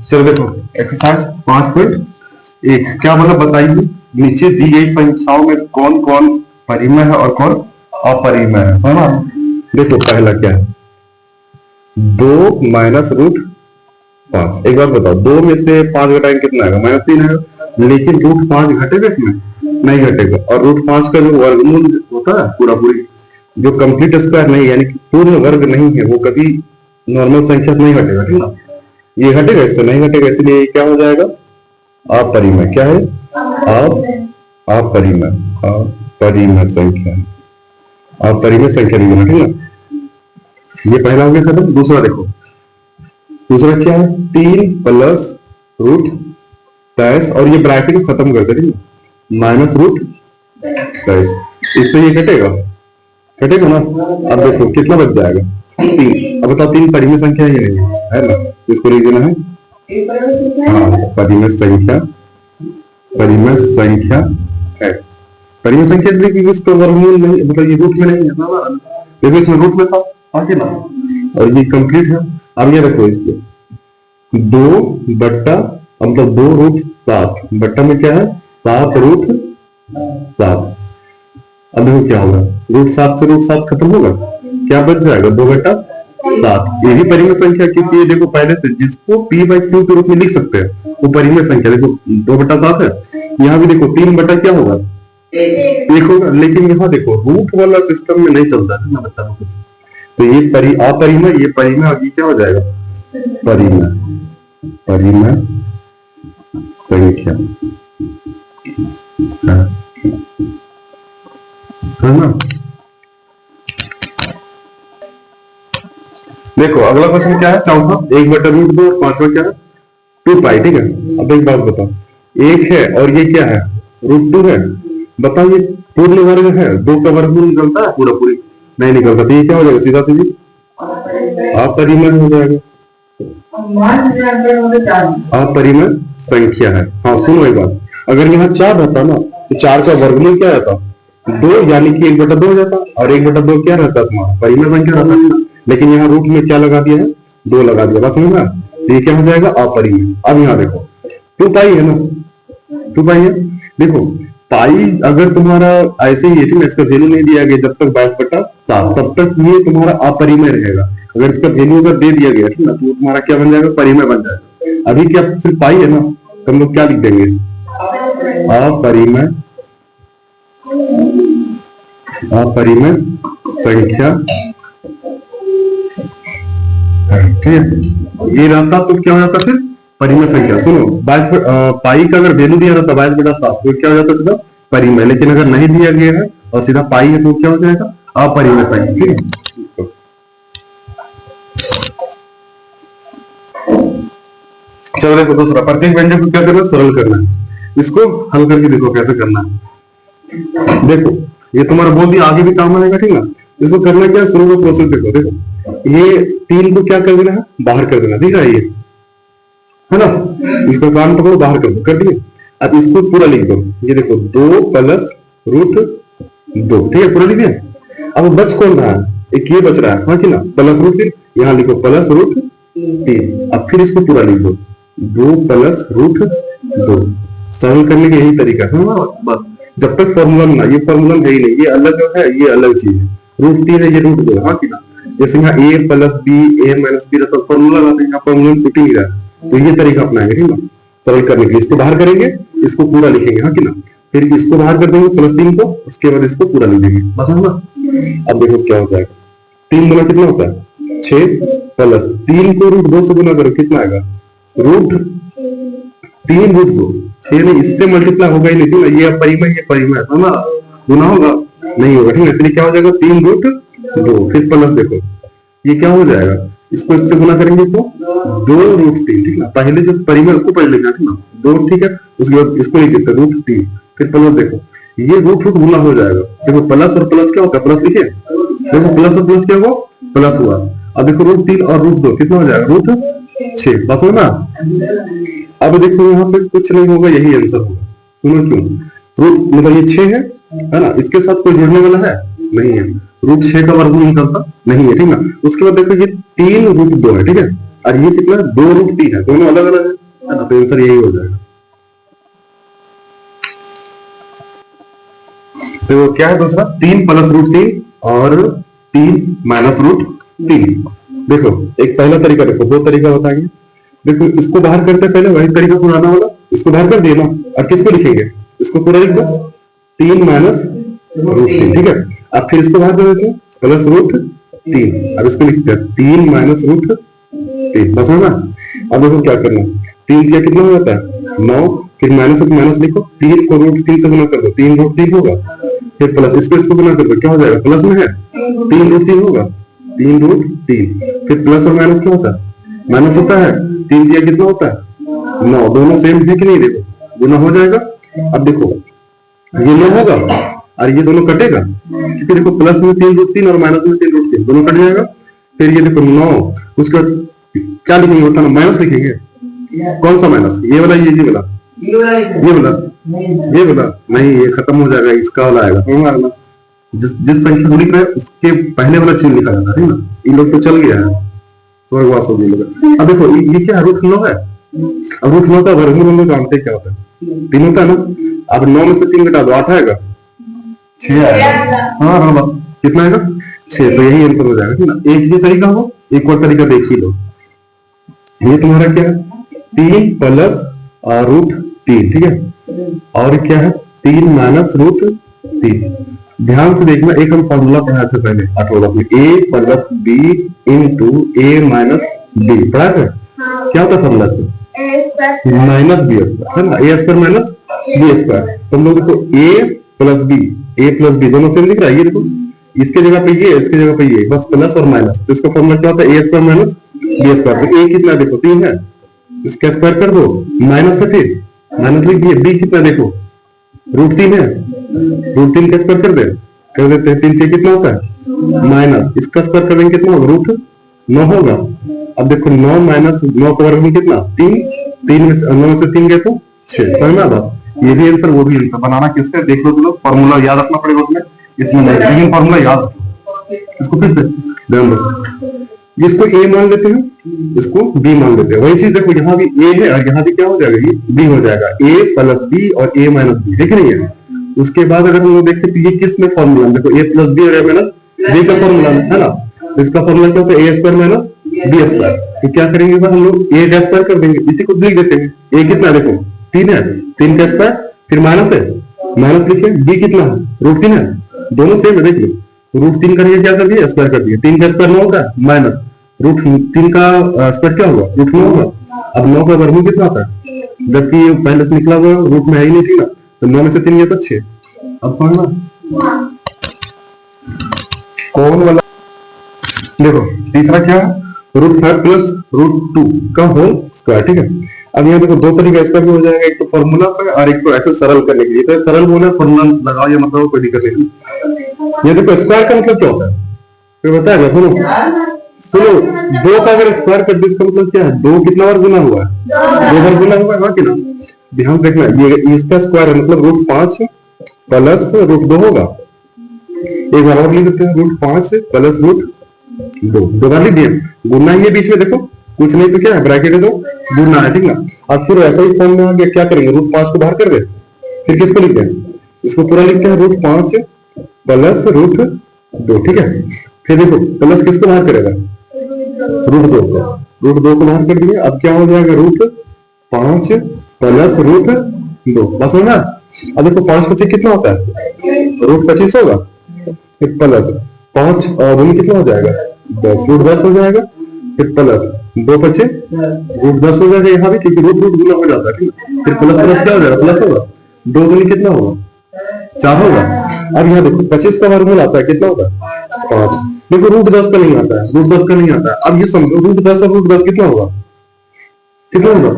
चलो देखो एक्सरसाइज 5.1 क्या बोला बताइए। नीचे दी गई संख्याओं में कौन कौन परिमेय है और कौन अपरिमेय है ना। देखो पहला क्या है, 2 माइनस रूट 5। एक बार बताओ, 2 में से 5 घटाएंगे कितना आएगा? -3 आएगा। लेकिन रूट 5 घटेगा इसमें? नहीं घटेगा। और रूट 5 का जो वर्गमूल होता है पूरा पूरी, जो कंप्लीट स्क्वायर नहीं यानी कि पूर्ण वर्ग नहीं है, वो कभी नॉर्मल संख्या से नहीं घटेगा, ठीक ना। ये घटेगा, इससे नहीं घटेगा, इसलिए क्या हो जाएगा? अपरिमेय। क्या है? अपरिमेय। अपरिमेय संख्या, अपरिमेय संख्या नहीं है, ठीक ना। ये पहला हो गया खत्म। दूसरा देखो, दूसरा क्या है? 3 प्लस रूट 23 और ये ब्रैकेट खत्म कर दे, माइनस रूट 23। इससे ये घटेगा, घटेगा ना। अब देखो कितना बच जाएगा? 3। अब बताओ 3 परिमेय संख्या ही नहीं है ना, इसको लिख देना है। हाँ, परिमेय संख्या, परिमेय संख्या है। परिमेय संख्या देखिए इसका वर्गमूल नहीं, मतलब ये रूट में नहीं है ना, देखो इसमें रूट में था आगे ना, और ये कंप्लीट है। अब ये देखो इसको 2 बट्टा मतलब 2 रूट 7 बट्टा में क्या है? 7 रूट 7। अब देखो क्या होगा, रूट 7 से रूट 7 खत्म होगा, क्या बच जाएगा? 2 बट्टा 7। ये भी परिमेय संख्या, क्योंकि ये देखो पहले से जिसको p/q के रूप में लिख सकते हैं वो परिमेय संख्या। देखो 2 बट्टा 7 है, यहाँ भी देखो 3 बट्टा क्या होगा? 1 होगा। लेकिन यहाँ देखो रूट वाला सिस्टम में नहीं चलता है ना बच्चा को, तो ये अपरिमेय, ये परिमेय, और ये क्या हो जाएगा? परिमेय, परिमेय संख्या है ना। देखो अगला क्वेश्चन क्या है? चौथा 1/√2 और 5वां क्या है? 2π, ठीक है। अब एक बात बताओ, 1 है और ये क्या है? √2 है। बताओ ये पूर्ण वर्ग है, 2 का वर्गमूल निकलता है पूरा पूरी? नहीं निकलता। तो ये क्या हो जाएगा? सीधा सीधी अपरिमेय हो जाएगा। अपरिमेय संख्या है। हाँ सुनो एक बात, अगर यहाँ 4 रहता ना तो 4 का वर्गमूल क्या रहता? 2, यानी कि 1/2 हो जाता, और 1/2 क्या रहता तुम्हारा? परिमेय संख्या रहता। लेकिन यहाँ रूट में क्या लगा दिया है? 2 लगा दिया, बस समझ में। ये क्या हो जाएगा? अपरिमेय। अब यहाँ देखो 2π है ना, 2π है। देखो पाई अगर तुम्हारा ऐसे ही है, ठीक है, इसका वैल्यू नहीं दिया गया जब तक 22/7, तब तक ये तुम्हारा अपरिमेय रहेगा। अगर इसका वैल्यू अगर दे दिया गया, ठीक ना, तो तुम्हारा क्या बन जाएगा? परिमेय बन जाएगा। अभी क्या सिर्फ पाई है ना, तो हम लोग क्या लिख देंगे? अपरिमेय, अपरिमेय संख्या, ठीक है। ये रहता तो क्या हो जाता फिर? परिमेय संख्या। सुनो, 22 पाई का अगर वैल्यू दिया रहता 22/7 तो क्या हो जाता? सीधा परिमेय। लेकिन अगर नहीं दिया गया है और सीधा पाई है तो क्या हो जाएगा? अपरिमेय संख्या, ठीक है। चलो देखो दूसरा, प्रत्येक व्यंजक को क्या करना है? सरल करना है। इसको हल करके देखो कैसे करना है। देखो ये तुम्हारा बोल दिया, आगे भी काम आएगा, ठीक ना। इसको करना क्या है? शुरू में प्रोसेस देखो। देखो ये 3 को क्या कर देना है? बाहर कर देना, दिख रहा है ये, है ना। इसको कान पकड़ो, बाहर कर दो, कर दिए। अब इसको पूरा लिख दो। ये देखो 2 प्लस रूट 2, ठीक है, पूरा लिख दिया। अब बच कौन रहा है? एक ये बच रहा है, हाँ कि ना, प्लस रूट 3। यहाँ लिखो प्लस रूट 3। अब फिर इसको पूरा लिख दो, 2 प्लस रूट 2। सरल करने का यही तरीका है ना, बस। जब तक फॉर्मूला ना, ये फॉर्मूला है ही नहीं, ये अलग है, ये अलग चीज है। रूट 3 है, ये रूट 2, हाँ कि ना। जैसे यहाँ a plus B, a minus B रहता, फॉर्मूला लाते हैं, फॉर्मूला टूट ही रहा है। तो ये तरीका अपनाएंगे, ठीक ना, सरल करने के लिए। इसको बाहर करेंगे, इसको पूरा लिखेंगे, हाँ कि ना। फिर इसको बाहर कर देंगे +3 को, उसके बाद इसको पूरा लिख देंगे, बस है ना। अब देखो क्या हो जाएगा, 3 गुना कितना होता है? 6 प्लस 3 को रूट 2 से गुना करो, कितना आएगा? Root 3 root 2। 6 नहीं, इससे मल्टीप्लाई होगा ही नहीं, ठीक ना। ये अपरिमेय, ये परिमेय है ना, गुना होगा नहीं होगा, ठीक है। इसलिए क्या हो जाएगा? 3 रूट 2। फिर प्लस देखो ये क्या हो जाएगा? इसको इससे गुना करेंगे तो 2 रूट 3, ठीक ना। पहले जो परिमेय उसको पहले लिखना, ठीक ना, 2, ठीक है। उसके बाद इसको लिख देते रूट 3, फिर प्लस देखो ये रूट रूट गुना हो जाएगा। देखो प्लस और प्लस क्या होता है? प्लस लिखे, देखो प्लस और प्लस क्या हुआ? प्लस हुआ। अब देखो रूट 3 और रूट 2 कितना हो जाएगा? रूट 6, बस हो ना। अब देखो यहाँ पे कुछ नहीं होगा, यही आंसर होगा। सुनो क्यों? रूट मतलब ये 6 है ना, इसके साथ कोई जुड़ने वाला है नहीं है। रूट 6 का वर्गमूल निकलता नहीं है, ठीक ना। उसके बाद देखो ये 3 रूट 2 है, ठीक है। और ये कितना 2√3 है, दोनों अलग अलग है ना, तो आंसर यही हो जाएगा। तो क्या है दूसरा 3 + √3 और 3 - √3। देखो एक पहला तरीका, देखो दो तरीका बताएंगे। देखो इसको बाहर करते पहले वही तरीका पुराना वाला, इसको बाहर कर दिए ना, और किसको लिखेंगे, इसको पूरा लिख दो 3 - √3, ठीक है। अब फिर इसको बाहर कर देते हैं +√3, अब इसको लिखते हैं 3 - √3, बस है ना। अब देखो क्या करना, 3 क्या कितना हो जाता है 9, फिर माइनस माइनस लिखो, 3 को √3 से गुना कर दो, 3√3 होगा, फिर प्लस इसको गुना कर दो, क्या हो जाएगा, प्लस में है 3√3 होगा, 3√3, फिर प्लस और माइनस क्या होता है, माइनस होता है, 3 दिया कितना होता है 9, दोनों सेम है कि नहीं, देखो गुना हो जाएगा। अब देखो ये 9 होगा और ये दोनों कटेगा, क्योंकि देखो प्लस में 3√3 और माइनस में 3√3 दोनों कट जाएगा। फिर ये देखो 9, उसका क्या लिखेंगे, होता ना माइनस लिखेंगे, कौन सा माइनस, ये वाला ये वाला ये वाला नहीं, ये खत्म हो जाएगा, इसका वाला आएगा, जिस संख्या को लिख रहे हैं उसके पहले वाला चिन्ह लिखा जाता है ना, इन लोग तो चल गया है, स्वर्गवास हो गया। अब देखो ये क्या √9 है, अब √9 का वर्गमूल हम लोग जानते क्या होता है, 3 होता है ना। अब 9 में से 3 घटा दो, 8 आएगा, 6 आएगा, हाँ कितना आएगा 6, तो यही आंसर हो जाएगा, ठीक ना। एक ये तरीका हो, एक और तरीका देख ही लो, ये तुम्हारा क्या है 3 + √3, ठीक है, और क्या है 3 - √3। ध्यान से देखना, एक हम फॉर्मूला पढ़ाए थे पहले 8वां में, a + b × a - b पढ़ा था, क्या होता फॉर्मूला से -b है ना, a² - b²। तुम लोग देखो a + b दोनों सेम दिख रहा है, ये देखो इसके जगह पे ये, इसके जगह पे ये, बस प्लस और माइनस, तो इसका फॉर्मूला क्या होता है a² - b²। तो a कितना देखो 3 है, इसका स्क्वायर कर दो, माइनस है, फिर माइनस लिख दिए, b कितना देखो √3 है, √3 का स्क्वायर कर देते हैं, 3 कितना होता है माइनस, इसका स्क्वायर कर देंगे कितना होगा √9 होगा। अब देखो 9 - 9 का वर्ग में कितना 3, 3 में 9 में से 3 गए तो 6, समझ में आता, ये भी आंसर वो भी आंसर। बनाना किससे देख लो, तुम फॉर्मूला याद रखना पड़ेगा उसमें, इसमें नहीं, लेकिन फॉर्मूला याद रखो, इसको फिर से ध्यान रखो, इसको a मान लेते हैं, इसको b मान लेते हैं। वही चीज देखो यहाँ भी a है और यहाँ भी क्या हो जाएगा, ये b हो जाएगा, a + b और a - b, देख नहीं है। उसके बाद अगर हम लोग देखते तो ये किस में फॉर्मूला, देखो a + b और a - b का फॉर्मूला है ना, इसका फॉर्मूला क्या होता है a² - b²। तो क्या करेंगे हम लोग a² कर देंगे, इसी को लिख देते हैं, a कितना देखो 3 है, 3 का स्क्वायर, फिर माइनस है, माइनस लिखे, b कितना है √3 है, दोनों सेम है, देखिए √3 करके क्या कर दिया स्क्वायर कर दिया, 3 का स्क्वायर 9 होता है, माइनस √3 का स्क्वायर क्या होगा √9 होगा। अब 9 का वर्गमूल कितना होता है, जबकि पहले से निकला हुआ रूट में है ही नहीं थी ना, तो 9 में से 3 गया तो 6। अब समझना कौन वाला, देखो तीसरा क्या है √5 + √2 का होल स्क्वायर, ठीक है। अब यहाँ देखो दो तरीका इसका भी हो जाएगा, एक तो फॉर्मूला पे और एक तो ऐसे सरल करने के लिए, तो सरल बोले फॉर्मूला लगाओ, ये मतलब कोई दिक्कत नहीं। ये देखो स्क्वायर का मतलब क्या होता है, फिर बताएगा, सुनो 2 का अगर स्क्वायर कर दे इसका मतलब क्या है, 2 कितना बार गुना हुआ है, 2 बार गुना हुआ है कि ना। ध्यान देखना, ये इसका स्क्वायर है, मतलब √5 + √2 होगा। एक बार और लिख देते हैं √5 + √2, 2 बार लिख दिया, गुना ही है बीच में, देखो कुछ नहीं तो क्या है ब्रैकेट है, तो गुना है, ठीक ना। अब फिर ऐसा ही फॉर्म में आ गया, क्या करेंगे √5 को बाहर कर दे, फिर किसको लिखते हैं, इसको पूरा लिखते हैं √5 + √2, ठीक है। फिर देखो प्लस किसको बाहर करेगा √2 को, √2 को बाहर कर दिए, अब क्या हो जाएगा √5 + √2, बस हो ना। अब देखो 5 × 5 कितना होता है √25 होगा, फिर प्लस 5 और 2 कितना हो जाएगा 10, √10 हो जाएगा, फिर प्लस 2 × 5 √10 हो जाएगा यहाँ भी, क्योंकि रूट गुना हो जाता है, ठीक है। फिर प्लस प्लस क्या हो जाएगा, प्लस होगा, 2 दूनी कितना होगा 4 होगा। अब यहाँ देखो 25 का वर्गमूल आता है, कितना होता है 5, देखो √10 का नहीं आता है, √10 का नहीं आता है। अब ये समझो √10 और √10 कितना होगा, कितना होगा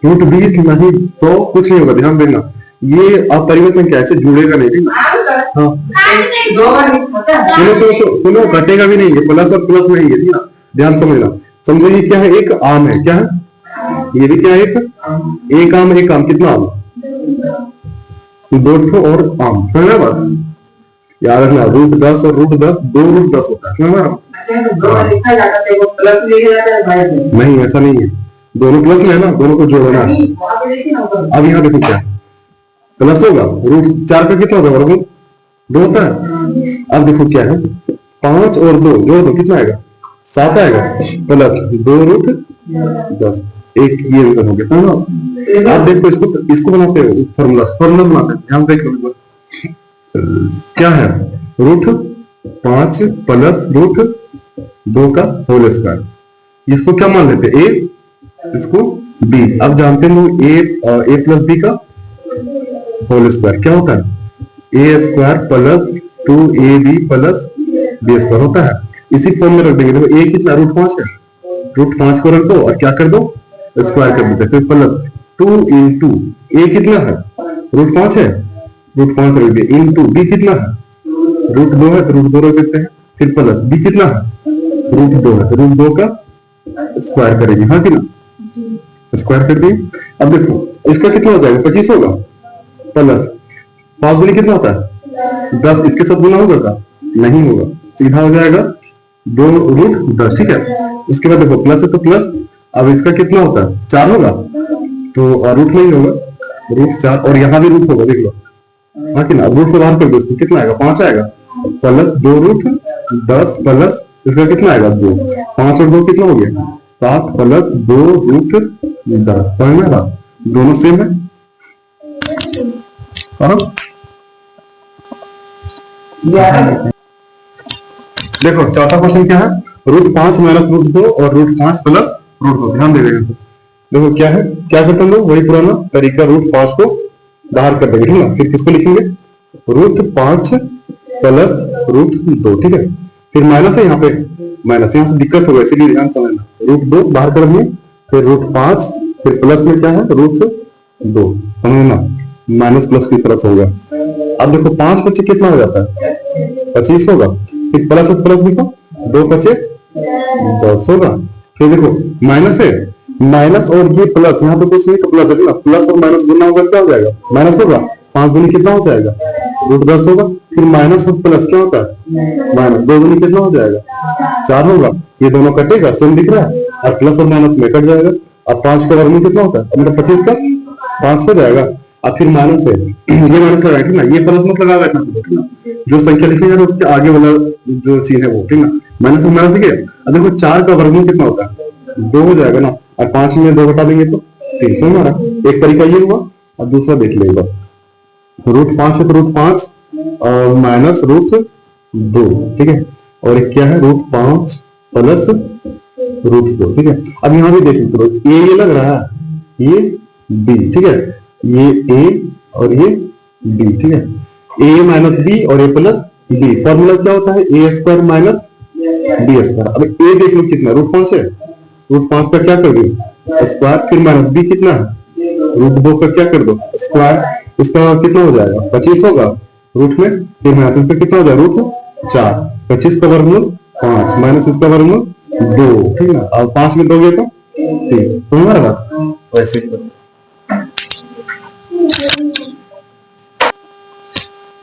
√20 नहीं 100, कुछ नहीं होगा। ध्यान देना, ये अपरिवर्तन कैसे जुड़ेगा नहीं, ठीक है। हाँ सुनो कटेगा भी नहीं, प्लस और प्लस नहीं है, ठीक है। ध्यान समझना, समझो ये क्या है, एक आम है, क्या है ये भी क्या है, एक आम, एक आम कितना आम 2 ठो और आम, समझना बात। याद रखना रूट 10 और रूट 10 दो रूट 10 होता है ना। नहीं ऐसा नहीं है, दोनों प्लस में है ना, दोनों को जोड़ना है। अब यहाँ देखो क्या प्लस होगा, रूट 4 का कितना होता है वर्गमूल 2 होता है। अब देखो क्या है 5 और 2 जोड़ दो कितना आएगा 7 आएगा, प्लस 2 रूट 10 एक ये हो गया ना। आप देखो इसको बनाते हो फॉर्मूला बनाते हैं, ध्यान देखो क्या है रूट 5 प्लस रूट 2 का होल स्क्वायर, इसको क्या मान लेते हैं ए, इसको बी। अब जानते हैं लोग ए प्लस बी का होल स्क्वायर क्या होता है A square plus 2ab plus B square होता है। इसी फॉर्म में रख देंगे, देखो ए कितना रूट 5 है, रूट 5 को रख दो और क्या कर दो स्क्वायर कर देते, फिर प्लस 2 इंटू ए कितना है रूट 5 है, रूट 5 रख दिया इंटू बी कितना है रूट 2 है तो रूट 2 रख देते हैं, फिर प्लस बी कितना है रूट 2 है तो रूट 2 का स्क्वायर करेंगे, हाँ कि ना स्क्वायर कर दिए। अब देखो इसका कितना हो जाएगा 25 होगा, प्लस 5 गुनी कितना होता है 10, इसके साथ गुना होगा का नहीं होगा, सीधा हो जाएगा 2 रूट 10। ठीक है, उसके बाद देखो प्लस है तो प्लस, अब इसका कितना होता है 4 होगा तो रूट नहीं होगा रूट 4, और यहाँ भी रूट होगा देख लो, हाँ कि ना। अब रूट को बाहर कर दो, इसको कितना आएगा 5 आएगा, प्लस 2 रूट 10 प्लस इसका कितना आएगा 2, 5 और 2 कितना हो गया 7 प्लस 2 रूट 10, समझ में आ रहा दोनों सेम है। देखो चौथा क्वेश्चन क्या है रूट 5 माइनस रूट 2 और रूट 5 प्लस रूट 2, ध्यान देगा। देखो क्या है, क्या करते हैं लोग वही पुराना तरीका, रूट 5 को बाहर कर देंगे, ठीक है ना। फिर किसको लिखेंगे रूट 5 प्लस रूट 2, ठीक है। फिर माइनस है यहाँ पे, माइनस यहाँ से दिक्कत होगा इसीलिए ध्यान समझना, रूट 2 बाहर कर दिए, फिर रूट 5, फिर प्लस में क्या है रूट 2, समझना माइनस प्लस की तरफ होगा। अब देखो 5 बच्चे कितना हो जाता है 25 होगा, फिर प्लस प्लस देखो 2 बचे 10 होगा। फिर देखो माइनस है, माइनस और ये प्लस यहाँ पे कुछ नहीं तो प्लस है ना, प्लस और माइनस गुना होगा क्या हो जाएगा माइनस होगा, 5 दूनी कितना हो जाएगा रूट 10 होगा। फिर माइनस और प्लस क्या होता है माइनस, 2 दूनी कितना हो जाएगा 4 होगा, ये दोनों कटेगा सेम दिख रहा है, और प्लस और माइनस में कट जाएगा। अब 5 का वर्गमूल कितना होता है मतलब 25 का 5 हो जाएगा। अब फिर माइनस है, ये माइनस लगा ठीक ना, ये प्लस मत लगा बैठना ठीक ना, जो संख्या लिखी है उसके आगे वाला जो चीज है वो ठीक ना, माइनस माइनस ठीक है। अब देखो 4 का वर्गमूल कितना होता है 2 हो जाएगा ना, और 5 में 2 घटा देंगे तो 3 से हमारा एक तरीका ये हुआ। अब दूसरा देख लेगा रूट 5 है तो रूट 5 माइनस रूट 2, ठीक है, और एक क्या है रूट 5 प्लस रूट 2, ठीक है। अब यहाँ भी देख लो ये लग रहा है ये बी, ठीक है, ये ए और ये बी, ठीक है, ए माइनस बी और ए प्लस बी, फॉर्मूला क्या होता है A square minus B square. अब ए देख लो कितना रूट 5 है, रूट 5 का क्या कर दो स्क्वायर, फिर माइनस बी कितना है रूट 2 का क्या कर दो स्क्वायर, इसका कितना हो जाएगा 25 होगा रूट में, फिर माइनस पे कितना हो जाएगा रूट 4, 25 का वर्गमूल 5 माइनस इसका वर्गमूल 2, ठीक है ना। अब 5 में दोगे तो 3, तो हमारा बात वैसे ही।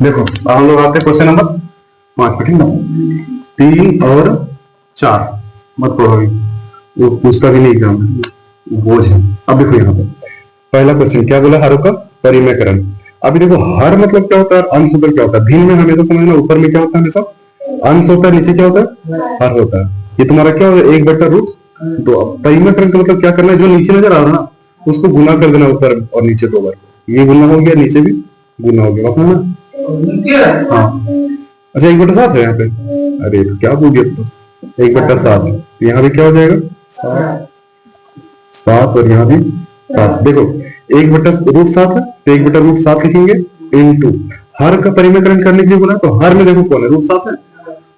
देखो हम लोग आते हैं क्वेश्चन नंबर 5 पे, ठीक है, 3 और 4 मत पढ़ोगे, वो पूछता भी नहीं एग्जाम में, बोझ है। अब देखो यहाँ पे पहला क्वेश्चन क्या बोला हरों का परिमेयकरण। अभी देखो हर मतलब क्या होता है, अंश ऊपर क्या होता है, भिन्न में हमेशा समझना ऊपर में क्या होता है हमेशा अंश होता है, नीचे क्या होता है हर होता है। ये तुम्हारा क्या होगा 1/√2। परिमेयकरण का मतलब क्या करना है, जो नीचे नजर आ रहा है ना उसको गुना कर देना ऊपर और नीचे 2 बार, ये गुना हो गया नीचे भी गुना हो गया, समझना हाँ। अच्छा 1/7 है यहाँ पे, अरे तो क्या बोल दिया तो 1/7, यहाँ भी क्या हो जाएगा 7 और यहाँ भी 7। देखो 1/√7 है तो 1/√7 लिखेंगे इनटू हर का परिमेयकरण करने के लिए बोला, तो हर में देखो कौन है √7 है,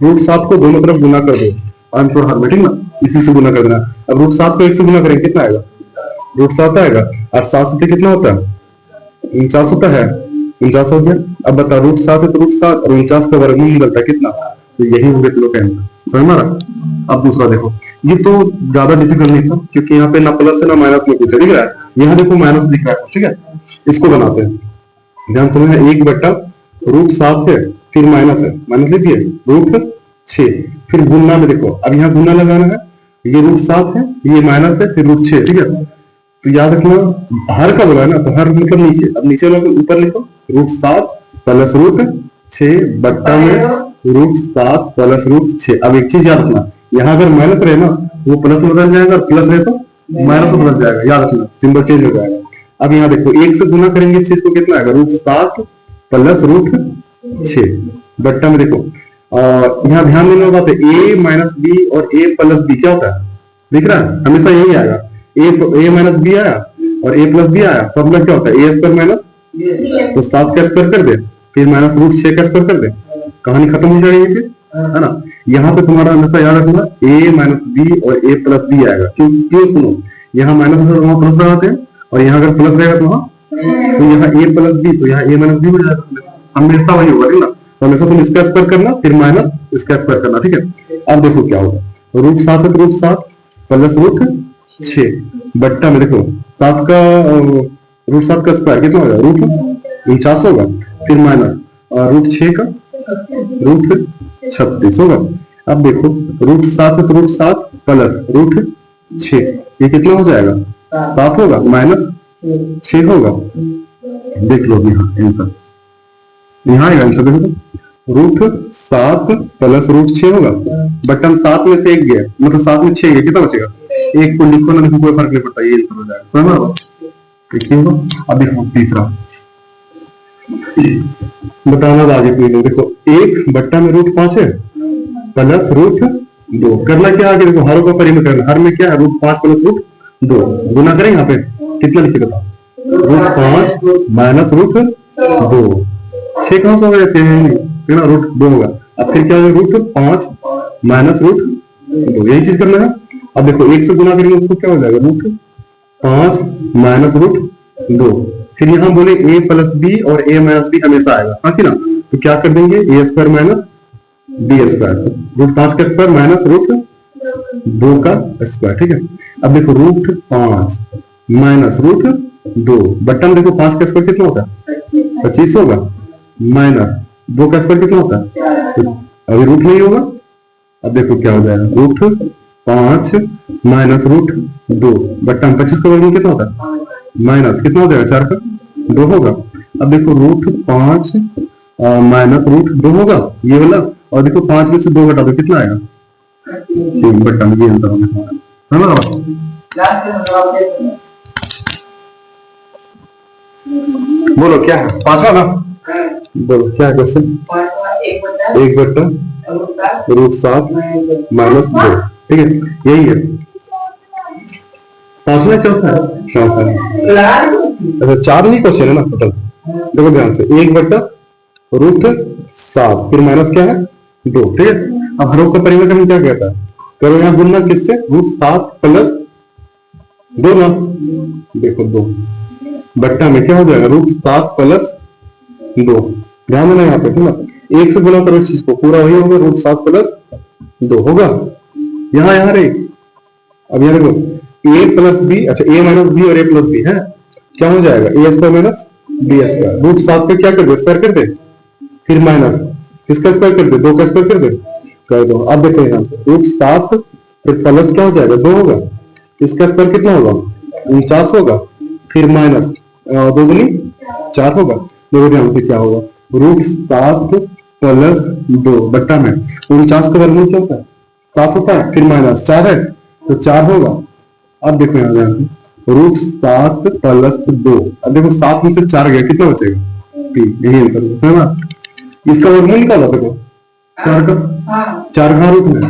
√7 को दोनों तरफ गुना कर दो अंश और हर में, ठीक ना, इसी से गुना कर देना। अब √7 को 1 से गुना करेंगे कितना आएगा √7 आएगा, और 7 से कितना होता है 49 होता है, 49 हो गया। अब बता √7 है तो √7 और 49 का वर्गमूल निकलता है कितना, तो यही हो गया लोग समझ में आ रहा। अब दूसरा देखो, ये तो ज्यादा डिफिकल्ट नहीं था क्योंकि यहाँ पे ना प्लस है ना माइनस में कुछ है, दिख रहा है, यहाँ देखो माइनस दिख रहा है, ठीक है। इसको बनाते हैं, ध्यान समझना 1/√7 है फिर माइनस है, माइनस लिखिए √6। फिर गुना में देखो, अब यहाँ गुना लगाना है, ये √7 है, ये माइनस है, फिर √6, ठीक है। तो याद रखना हर का बोला है ना, तो हर मतलब नीचे, अब नीचे वाला ऊपर लिखो √7 प्लस √6 बट्टा में √7 प्लस √6। अब एक चीज याद रखना, यहाँ अगर माइनस रहे ना वो प्लस में बदल जाएगा, और प्लस रहे तो माइनस में बदल जाएगा, याद रखना सिंबल चेंज हो जाएगा। अब यहाँ देखो 1 से गुना करेंगे इस चीज को, कितना आएगा √7 प्लस √6 बट्टा में देखो, यहाँ ध्यान देने वाली बात है a माइनस बी और a प्लस बी क्या होता है, दिख रहा है, हमेशा यही आएगा, a माइनस बी आया और a प्लस बी आया, फॉर्मूला क्या होता है a स्क्वायर माइनस, तो 7 का स्क्वायर कर दे, फिर माइनस √6 का स्क्वायर कर दे, कहानी खत्म हो जाएगी, फिर है ना। यहाँ पे तुम्हारा हमेशा याद रखना a माइनस बी और a प्लस बी आएगा, क्यों सुनो, यहाँ माइनस है तो वहां प्लस लगाते हैं, और यहाँ अगर प्लस रहेगा तो वहां, तो यहाँ a प्लस बी, तो यहाँ a माइनस बी हो जाएगा, हमेशा वही होगा, ठीक ना। तो हमेशा तुम इसका स्क्वायर करना, फिर माइनस इसका स्क्वायर करना, ठीक है। अब देखो क्या होगा, √7 है तो √7 प्लस √6 बट्टा में देखो 7 का √7 का स्क्वायर कितना होगा, √49 होगा, फिर माइनस √6 का √36 होगा। अब देखो √7 है तो √7 प्लस √6, ये कितना हो जाएगा 7 होगा, माइनस 6 होगा, देख लो यहाँ आंसर, यहाँ आएगा आंसर, देखो √7 प्लस √6 होगा, बटन 7 में से 1 गया, मतलब 7 में 6 गया, कितना बचेगा, 1 को लिखो ना लिखो कोई फर्क नहीं पड़ता, ये आंसर हो जाएगा, समझ में। देखिए अब देखो तीसरा बताना था आगे, देखो 1 बट्टा में √5 है प्लस √2, करना क्या आगे देखो, हरों का परिमेय करना, हर में क्या है √5 प्लस √2, गुना करेंगे यहाँ पे कितना लिखे बता, √5 माइनस √2, 6 कहां से हो गया, 6 है ना, √2 होगा। अब फिर क्या होगा √5 माइनस √2, यही चीज करना है। अब देखो 1 से गुना करेंगे उसको क्या हो जाएगा, √5 माइनस √2, फिर यहाँ बोले a प्लस बी और a माइनस बी हमेशा आएगा, हाँ कि ना, तो क्या कर देंगे a square minus B square, √5 का स्क्वायर माइनस √2 का स्क्वायर, ठीक है। अब देखो √5 माइनस √2 बट्टा में देखो 5 का स्क्वायर कितना होता है 25 होगा, माइनस 2 का स्क्वायर कितना होता है, तो अभी रूट नहीं होगा। अब देखो क्या हो जाएगा, √5 माइनस √2 बट्टा में 25 का वर्गमूल कितना होता है, माइनस कितना हो जाएगा 4 का 2 होगा। अब देखो √5 माइनस √2 होगा ये वाला, और देखो 5 में से 2 घटा दो कितना आएगा, 3 बट्टा में ये आंसर होगा, समझ। बोलो क्या है, पांचवा ना, बोलो क्या है क्वेश्चन, 1 बट्टा √7 माइनस 2, ठीक है, यही है पांचवा, चौथा है, अच्छा 4 नहीं क्वेश्चन है ना टोटल, देखो ध्यान से 1 बट्टा √7 फिर माइनस क्या है 2, ठीक है। अब हरों का परिमेय करना क्या कहता है, करो यहाँ गुणना किससे, √7 प्लस 2 ना, देखो 2 बट्टा में क्या हो जाएगा √7 प्लस 2, ध्यान देना यहाँ पे, ठीक ना, 1 से गुना करो इस चीज को, पूरा वही होगा √7 प्लस 2 होगा, यहाँ रे। अब यहाँ देखो a प्लस बी, अच्छा a माइनस बी और a प्लस बी है, क्या हो जाएगा a square minus B square, √7 पे क्या कर दे स्क्वायर कर दे, फिर माइनस किसका स्क्वायर कर दे 2 का स्क्वायर कर दो। अब देखो यहाँ से √7 फिर प्लस क्या हो जाएगा 2 होगा, इसका स्क्वायर कितना होगा 49 होगा, फिर माइनस 2 गुनी 4 होगा। देखो ध्यान से क्या होगा, √7 प्लस 2 बट्टा में 49 का वर्गमूल क्या होता है 7 होता है, फिर माइनस 4 है तो 4 होगा। अब देखो यहाँ ध्यान से √7 प्लस 2, अब देखो 7 में से 4 गया कितना बचेगा 3, यही आंसर है ना। इसका वर्गमूल निकालो, देखो 4 का रूट में